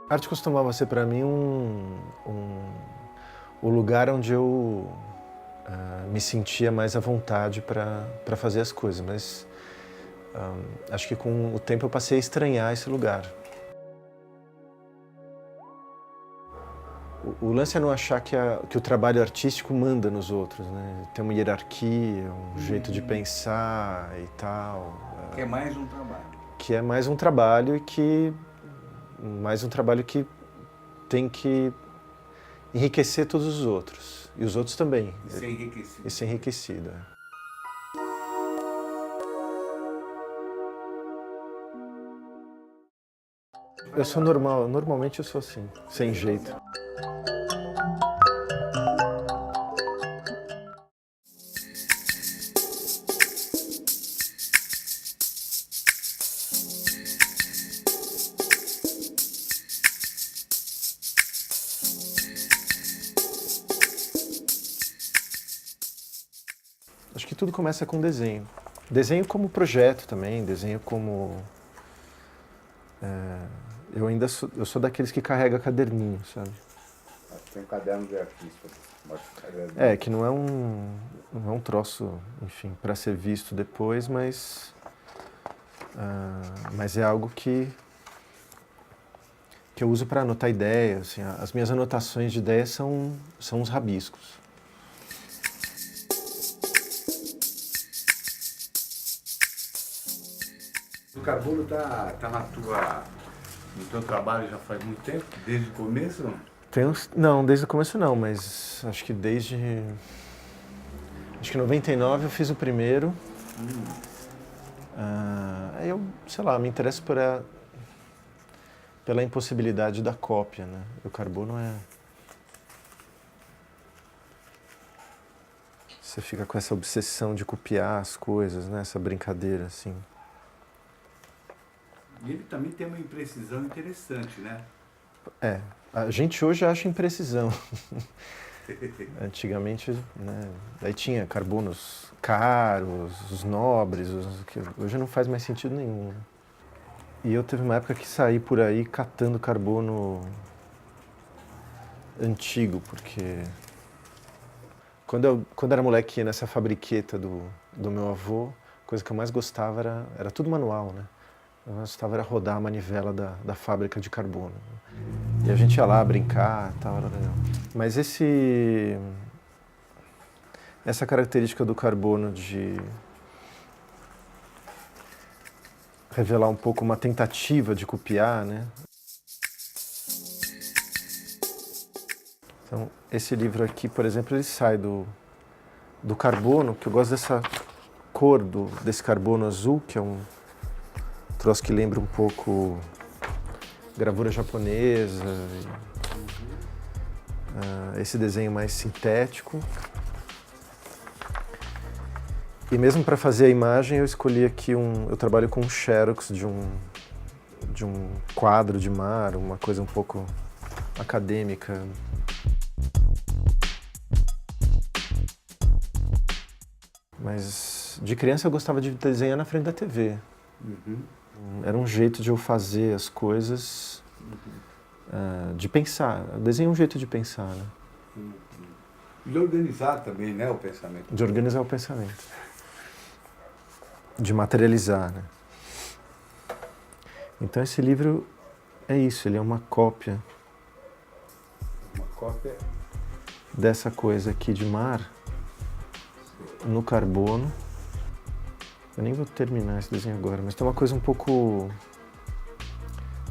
A arte costumava ser para mim o lugar onde eu me sentia mais à vontade para fazer as coisas, mas acho que com o tempo eu passei a estranhar esse lugar. O lance é não achar que o trabalho artístico manda nos outros, né? Tem uma hierarquia, um jeito de pensar e tal. Que é mais um trabalho. Que é mais um trabalho que tem que enriquecer todos os outros. E os outros também. E ser enriquecido. E ser enriquecido, Eu sou normal, normalmente eu sou assim, sem jeito. Acho que tudo começa com desenho. Desenho como projeto também, desenho como... eu sou daqueles que carrega caderninho, sabe? Tem um caderno de artista. Que não é um troço, enfim, para ser visto depois, mas é algo que eu uso para anotar ideias. Assim, as minhas anotações de ideias são os rabiscos. O carbono tá no teu trabalho já faz muito tempo? Desde o começo? Não, desde o começo não, mas acho que desde... Acho que em 99 eu fiz o primeiro. Aí eu, sei lá, me interesso pela impossibilidade da cópia, né? O carbono é... Você fica com essa obsessão de copiar as coisas, né? Essa brincadeira, assim. E ele também tem uma imprecisão interessante, né? A gente hoje acha imprecisão. Antigamente, né? Daí tinha carbonos caros, os nobres, que hoje não faz mais sentido nenhum. Né? E eu teve uma época que saí por aí catando carbono antigo, porque quando eu era moleque ia nessa fabriqueta do meu avô, a coisa que eu mais gostava era tudo manual, né? Eu gostava era rodar a manivela da fábrica de carbono. E a gente ia lá brincar e tal, era legal. Mas essa característica do carbono de revelar um pouco uma tentativa de copiar, né? Então, esse livro aqui, por exemplo, ele sai do carbono, que eu gosto dessa cor desse carbono azul, que é um troço que lembra um pouco gravura japonesa, esse desenho mais sintético. E mesmo para fazer a imagem, eu escolhi aqui eu trabalho com um xerox de um quadro de mar, uma coisa um pouco acadêmica. Mas de criança eu gostava de desenhar na frente da TV. Era um jeito de eu fazer as coisas, de pensar. Desenho é um jeito de pensar, né? De organizar também, né, o pensamento. De organizar o pensamento. De materializar, né? Então esse livro é isso, ele é uma cópia. Uma cópia dessa coisa aqui de mar no carbono. Eu nem vou terminar esse desenho agora, mas tem uma coisa um pouco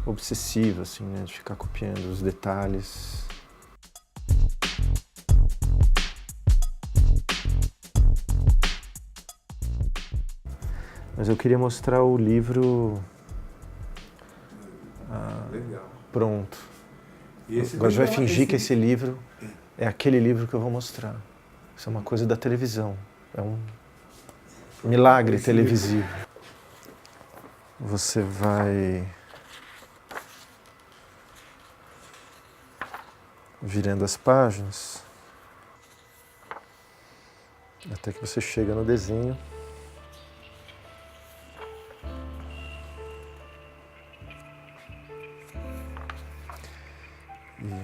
obsessiva, assim, né? De ficar copiando os detalhes. Mas eu queria mostrar o livro legal. Pronto. E esse Agora a gente vai livro fingir que esse livro é aquele livro que eu vou mostrar. Isso é uma coisa da televisão. É um milagre televisivo. Você vai virando as páginas até que você chega no desenho. E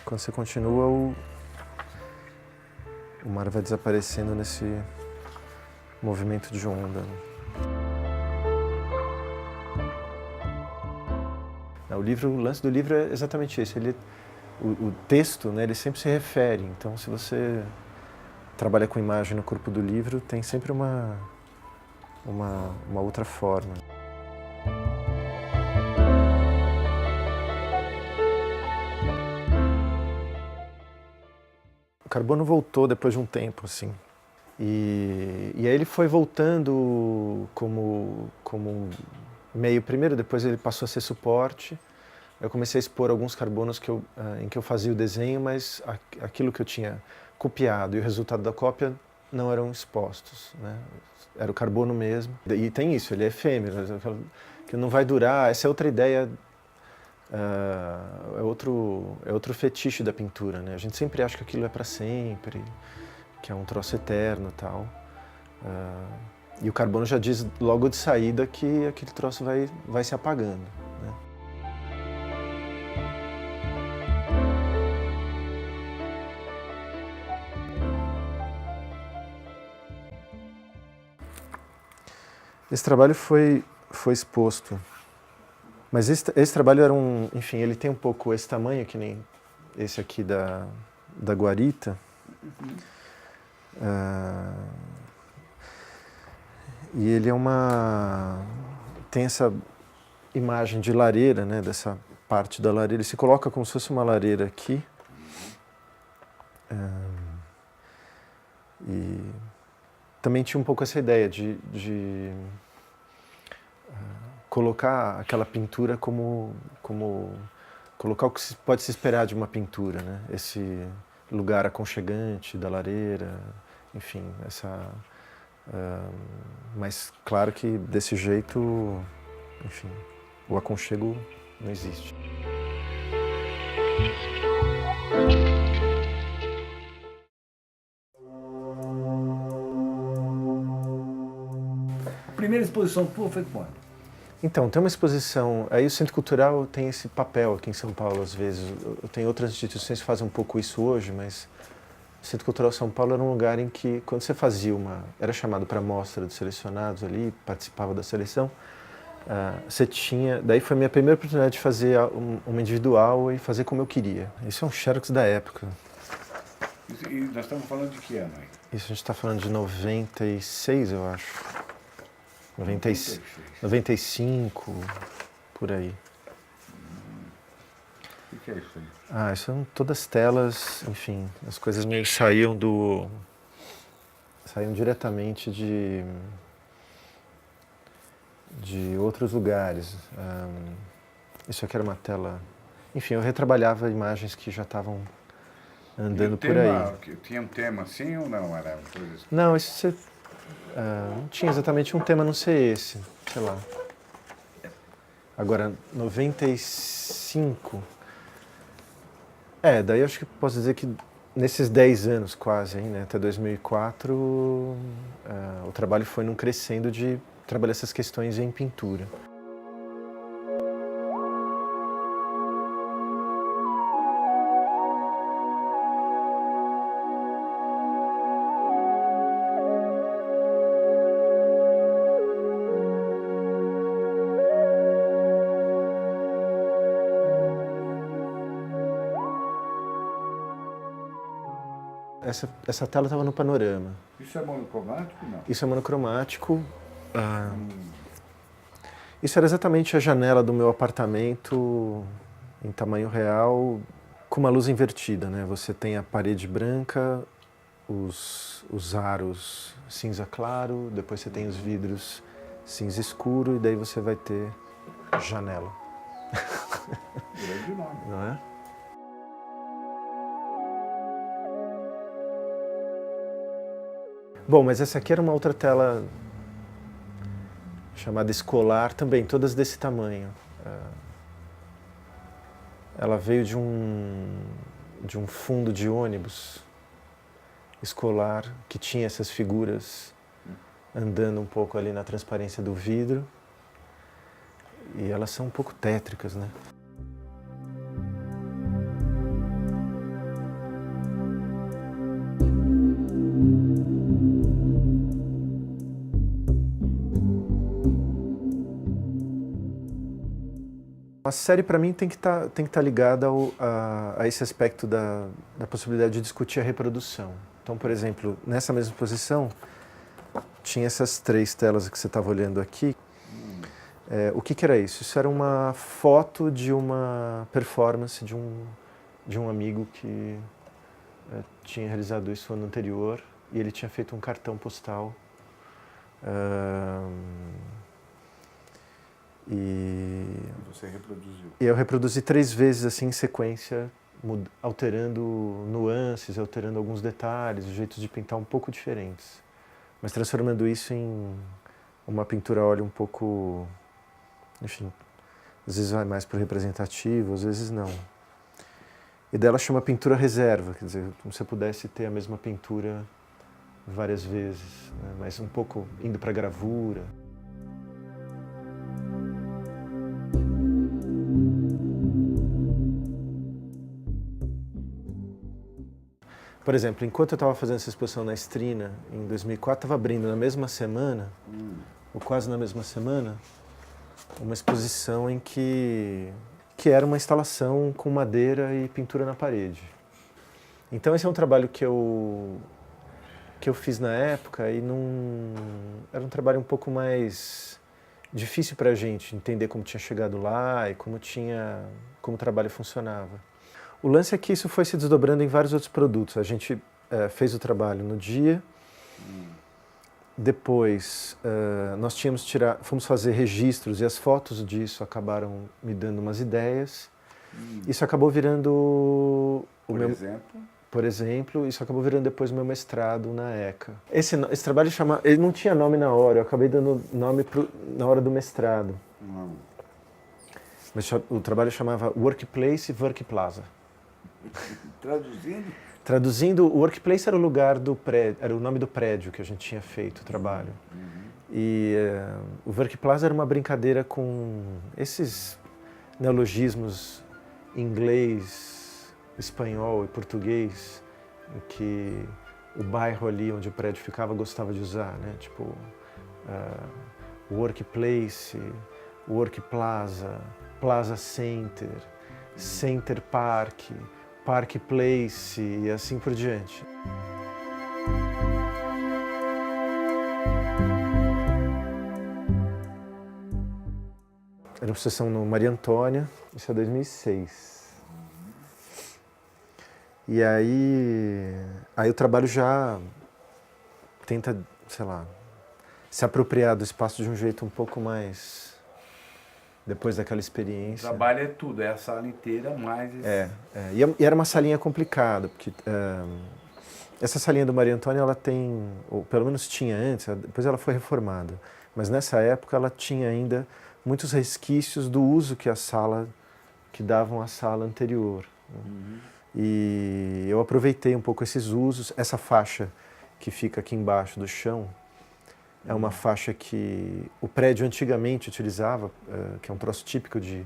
quando você continua, o mar vai desaparecendo nesse movimento de onda. O lance do livro é exatamente esse. O texto, né, ele sempre se refere. Então, se você trabalha com imagem no corpo do livro, tem sempre uma outra forma. O carbono voltou depois de um tempo, assim. E aí ele foi voltando como meio primeiro, depois ele passou a ser suporte. Eu comecei a expor alguns carbonos em que eu fazia o desenho, mas aquilo que eu tinha copiado e o resultado da cópia não eram expostos, né? Era o carbono mesmo. E tem isso, ele é efêmero, que não vai durar. Essa é outra ideia, é outro fetiche da pintura, né? A gente sempre acha que aquilo é para sempre, que é um troço eterno e tal. E o carbono já diz logo de saída que aquele troço vai se apagando, né? Esse trabalho foi exposto, mas esse trabalho era enfim, ele tem um pouco esse tamanho, que nem esse aqui da guarita. E ele tem essa imagem de lareira, né, dessa parte da lareira. Ele se coloca como se fosse uma lareira aqui. E também tinha um pouco essa ideia de colocar aquela pintura como colocar o que pode se esperar de uma pintura, né? Esse lugar aconchegante da lareira, enfim, mas claro que desse jeito, enfim, o aconchego não existe. A primeira exposição tua foi quando? Então, tem uma exposição, aí o Centro Cultural tem esse papel aqui em São Paulo às vezes. Tem outras instituições que fazem um pouco isso hoje, mas o Centro Cultural São Paulo era um lugar em que, quando você fazia era chamado para mostra dos selecionados ali, participava da seleção, você tinha, daí foi a minha primeira oportunidade de fazer uma individual e fazer como eu queria. Isso é um xerox da época. E nós estamos falando de que ano aí? Isso a gente está falando de 96, eu acho. 95, por aí. O que é isso aí? Isso são todas telas, enfim, as coisas meio saíam diretamente de outros lugares. Isso aqui era uma tela, enfim, eu retrabalhava imagens que já estavam andando por aí. Tinha um tema assim ou não? Era coisa... Não, não tinha exatamente um tema, a não ser esse, sei lá. Agora, 95... daí eu acho que posso dizer que nesses 10 anos quase, hein, né, até 2004, o trabalho foi num crescendo de trabalhar essas questões em pintura. Essa tela estava no panorama. Isso é monocromático, não? Isso é monocromático. Isso era exatamente a janela do meu apartamento em tamanho real, com uma luz invertida, né? Você tem a parede branca, os aros cinza claro, depois você tem os vidros cinza escuro e daí você vai ter janela. Grande nome. Não é? Bom, mas essa aqui era uma outra tela chamada escolar, também, todas desse tamanho. Ela veio de um fundo de ônibus escolar que tinha essas figuras andando um pouco ali na transparência do vidro. E elas são um pouco tétricas, né? A série, para mim, tem que estar ligada a esse aspecto da possibilidade de discutir a reprodução. Então, por exemplo, nessa mesma exposição, tinha essas 3 telas que você estava olhando aqui. O que era isso? Isso era uma foto de uma performance de um amigo que tinha realizado isso no ano anterior, e ele tinha feito um cartão postal. E Você reproduziu. eu reproduzi 3 vezes assim em sequência, alterando nuances, alterando alguns detalhes, jeitos de pintar um pouco diferentes, mas transformando isso em uma pintura a óleo um pouco, enfim, às vezes vai mais para o representativo, às vezes não. E dela chama pintura reserva, quer dizer, como se eu pudesse ter a mesma pintura várias vezes, né? Mas um pouco indo para a gravura. Por exemplo, enquanto eu estava fazendo essa exposição na Estrina, em 2004, estava abrindo na mesma semana, ou quase na mesma semana, uma exposição em que era uma instalação com madeira e pintura na parede. Então esse é um trabalho que eu fiz na época e era um trabalho um pouco mais difícil para a gente entender como tinha chegado lá e como o trabalho funcionava. O lance é que isso foi se desdobrando em vários outros produtos. A gente fez o trabalho no dia, depois nós fomos fazer registros e as fotos disso acabaram me dando umas ideias. Isso acabou virando Por exemplo, isso acabou virando depois o meu mestrado na ECA. Esse trabalho ele não tinha nome na hora, eu acabei dando nome na hora do mestrado. Mas o trabalho chamava Workplace e Workplaza. Traduzindo? Traduzindo, o Workplace era o lugar do prédio, era o nome do prédio que a gente tinha feito o trabalho. E o Workplaza era uma brincadeira com esses neologismos inglês, espanhol e português, em que o bairro ali onde o prédio ficava gostava de usar, né? Tipo, Workplace, Workplaza, Plaza Center, Center Park, Park Place e assim por diante. Era uma sessão no Maria Antônia, isso é 2006. E aí o trabalho já tenta, sei lá, se apropriar do espaço de um jeito um pouco mais... Depois daquela experiência. O trabalho é tudo, é a sala inteira, mais... E era uma salinha complicada, porque essa salinha do Maria Antônia, ela tem, ou pelo menos tinha antes, depois ela foi reformada, mas nessa época ela tinha ainda muitos resquícios do uso que davam à sala anterior. E eu aproveitei um pouco esses usos, essa faixa que fica aqui embaixo do chão, é uma faixa que o prédio antigamente utilizava, que é um troço típico de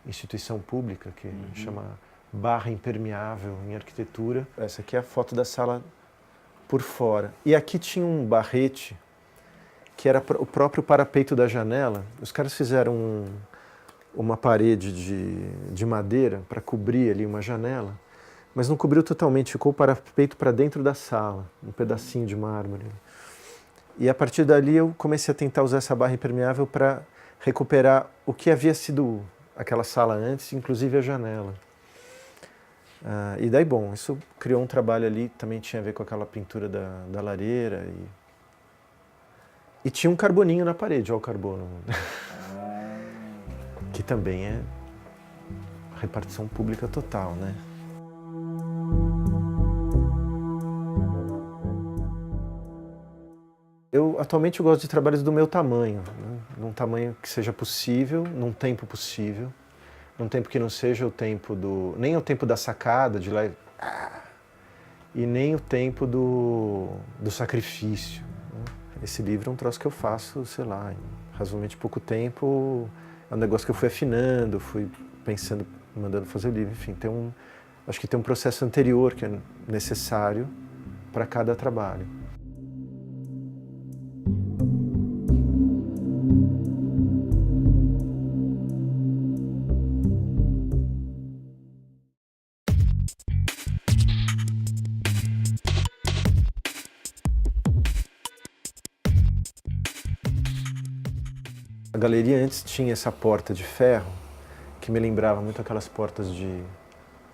instituição pública, que chama barra impermeável em arquitetura. Essa aqui é a foto da sala por fora. E aqui tinha um barrete, que era o próprio parapeito da janela. Os caras fizeram uma parede de madeira para cobrir ali uma janela, mas não cobriu totalmente, ficou o parapeito para dentro da sala, um pedacinho de mármore. E a partir dali eu comecei a tentar usar essa barra impermeável para recuperar o que havia sido aquela sala antes, inclusive a janela. E daí, bom, isso criou um trabalho ali, também tinha a ver com aquela pintura da lareira. E tinha um carboninho na parede, olha o carbono. Que também é repartição pública total, né? Atualmente eu gosto de trabalhos do meu tamanho, né? Num tamanho que seja possível, num tempo possível, num tempo que não seja o tempo nem o tempo da sacada, de lá e nem o tempo do sacrifício, né? Esse livro é um troço que eu faço, sei lá, em razoavelmente pouco tempo, é um negócio que eu fui afinando, fui pensando, mandando fazer o livro, enfim, acho que tem um processo anterior que é necessário para cada trabalho. A galeria antes tinha essa porta de ferro que me lembrava muito aquelas portas de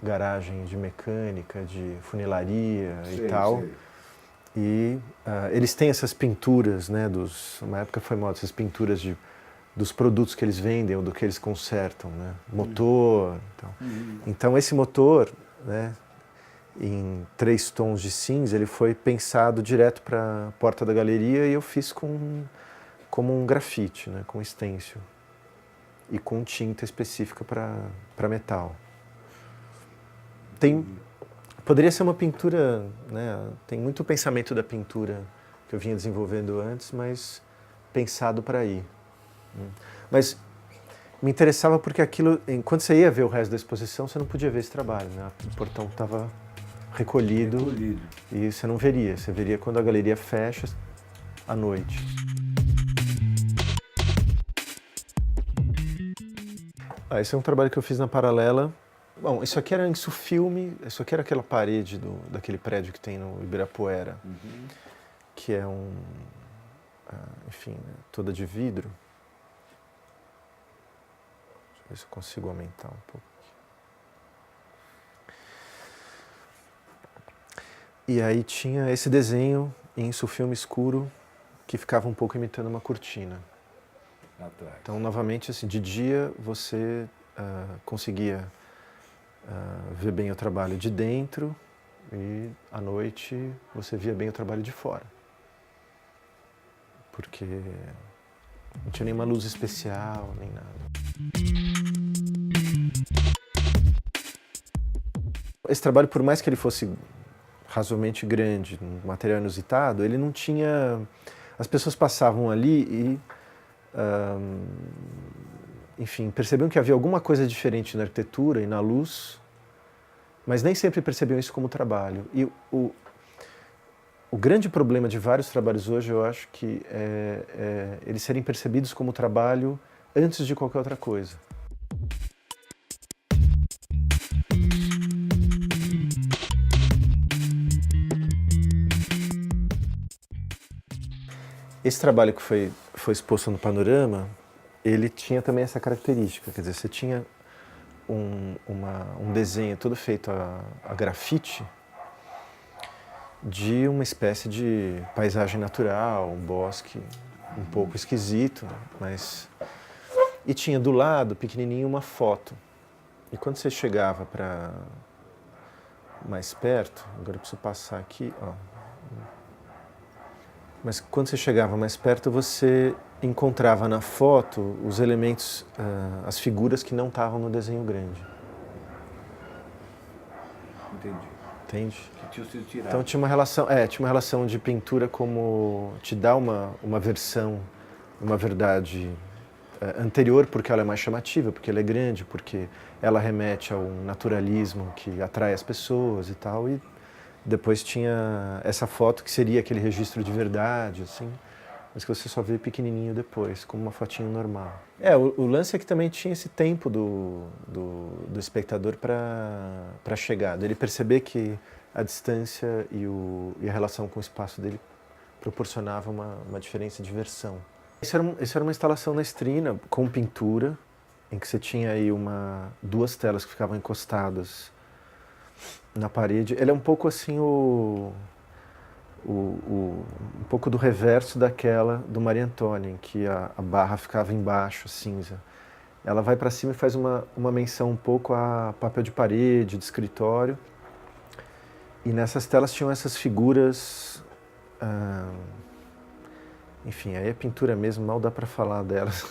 garagem de mecânica, de funilaria e tal. Sei. E eles têm essas pinturas, né, uma época foi moda, essas pinturas dos produtos que eles vendem ou do que eles consertam, né, motor. Então esse motor, né, em 3 tons de cinza, ele foi pensado direto para a porta da galeria e eu fiz como um grafite, né, com stencil e com tinta específica para metal. Poderia ser uma pintura, né, tem muito pensamento da pintura que eu vinha desenvolvendo antes, mas pensado para ir. Mas me interessava porque aquilo, enquanto você ia ver o resto da exposição, você não podia ver esse trabalho, né? O portão estava recolhido e você não veria. Você veria quando a galeria fecha à noite. Esse é um trabalho que eu fiz na Paralela. Bom, isso aqui era insufilme, isso aqui era aquela parede daquele prédio que tem no Ibirapuera, que é enfim, né, toda de vidro. Deixa eu ver se eu consigo aumentar um pouco. E aí tinha esse desenho em insufilme escuro que ficava um pouco imitando uma cortina. Atrás. Então, novamente, assim, de dia você conseguia ver bem o trabalho de dentro e à noite você via bem o trabalho de fora. Porque não tinha nenhuma luz especial, nem nada. Esse trabalho, por mais que ele fosse razoavelmente grande, um material inusitado, ele não tinha... As pessoas passavam ali e, enfim, percebiam que havia alguma coisa diferente na arquitetura e na luz, mas nem sempre percebiam isso como trabalho. E o grande problema de vários trabalhos hoje, eu acho que é eles serem percebidos como trabalho antes de qualquer outra coisa. Esse trabalho que foi exposto no Panorama, ele tinha também essa característica, quer dizer, você tinha um desenho todo feito a grafite de uma espécie de paisagem natural, um bosque um pouco esquisito, né? Mas... E tinha do lado, pequenininho, uma foto. E quando você chegava para mais perto, agora eu preciso passar aqui, ó. Mas quando você chegava mais perto, você encontrava na foto os elementos, as figuras que não estavam no desenho grande. Entendi. Entende? Que tinha sido tirado. Então tinha uma relação de pintura como te dá uma versão, uma verdade anterior, porque ela é mais chamativa, porque ela é grande, porque ela remete a um naturalismo que atrai as pessoas e tal, e depois tinha essa foto que seria aquele registro de verdade, assim, mas que você só vê pequenininho depois, como uma fotinho normal. O lance é que também tinha esse tempo do espectador para chegar, dele perceber que a distância e a relação com o espaço dele proporcionava uma diferença de versão. Isso era uma instalação na Estrina, com pintura, em que você tinha aí duas telas que ficavam encostadas na parede. Ele é um pouco assim um pouco do reverso daquela do Maria Antônia, em que a barra ficava embaixo, cinza. Ela vai para cima e faz uma menção um pouco a papel de parede, de escritório. E nessas telas tinham essas figuras... enfim, aí a pintura mesmo, mal dá para falar delas.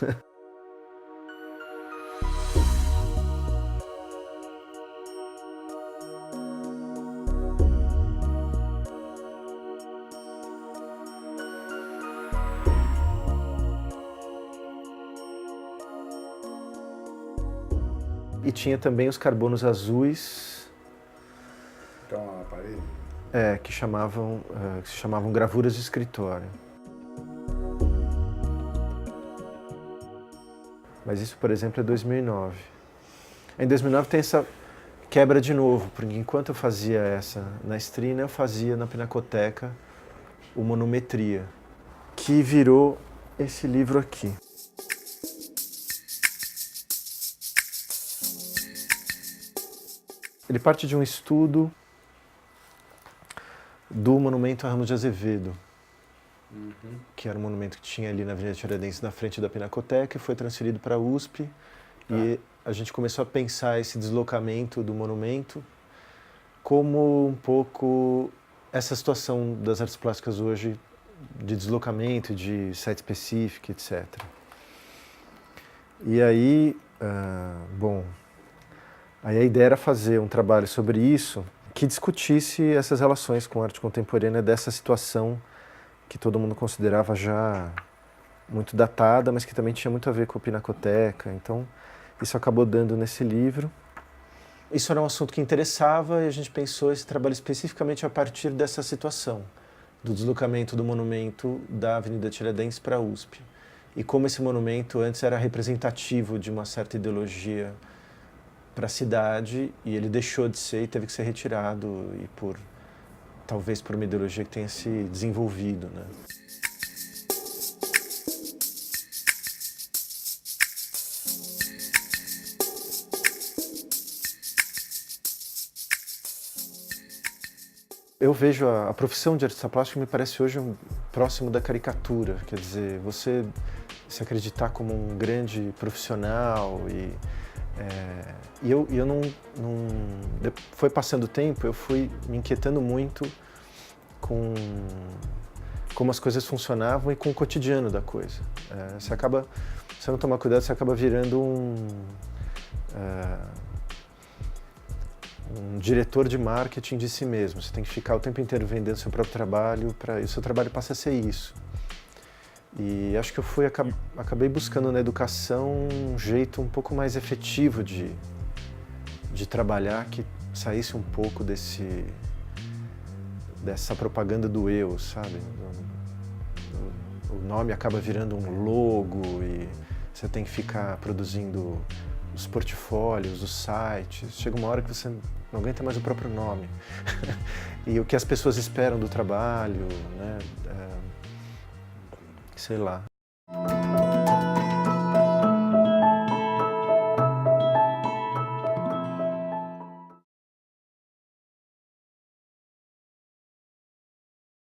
E tinha também os carbonos azuis. Então, na parede? Que se chamavam gravuras de escritório. Mas isso, por exemplo, é 2009. Em 2009 tem essa quebra de novo, porque enquanto eu fazia essa na Estrina, eu fazia na Pinacoteca o Monometria, que virou esse livro aqui. ele parte de um estudo do monumento a Ramos de Azevedo, que era um monumento que tinha ali na Avenida Tiradentes, na frente da Pinacoteca, e foi transferido para a USP. E a gente começou a pensar esse deslocamento do monumento como um pouco essa situação das artes plásticas hoje, de deslocamento, de site específico, etc. E aí, aí a ideia era fazer um trabalho sobre isso que discutisse essas relações com a arte contemporânea dessa situação que todo mundo considerava já muito datada, mas que também tinha muito a ver com a Pinacoteca. Então, isso acabou dando nesse livro. Isso era um assunto que interessava e a gente pensou esse trabalho especificamente a partir dessa situação, do deslocamento do monumento da Avenida Tiradentes para a USP. E como esse monumento antes era representativo de uma certa ideologia para a cidade, e ele deixou de ser e teve que ser retirado, e talvez por uma ideologia que tenha se desenvolvido, né? Eu vejo a profissão de artista plástico me parece hoje próximo da caricatura, quer dizer, você se acreditar como um grande profissional eu não foi passando o tempo, eu fui me inquietando muito com como as coisas funcionavam e com o cotidiano da coisa. Se não tomar cuidado, você acaba virando um diretor de marketing de si mesmo. Você tem que ficar o tempo inteiro vendendo seu próprio trabalho, e o seu trabalho passa a ser isso. E acho que eu acabei buscando na educação um jeito um pouco mais efetivo de trabalhar, que saísse um pouco dessa propaganda do eu, sabe? O nome acaba virando um logo e você tem que ficar produzindo os portfólios, os sites. Chega uma hora que você não aguenta mais o próprio nome. E o que as pessoas esperam do trabalho, né? Sei lá.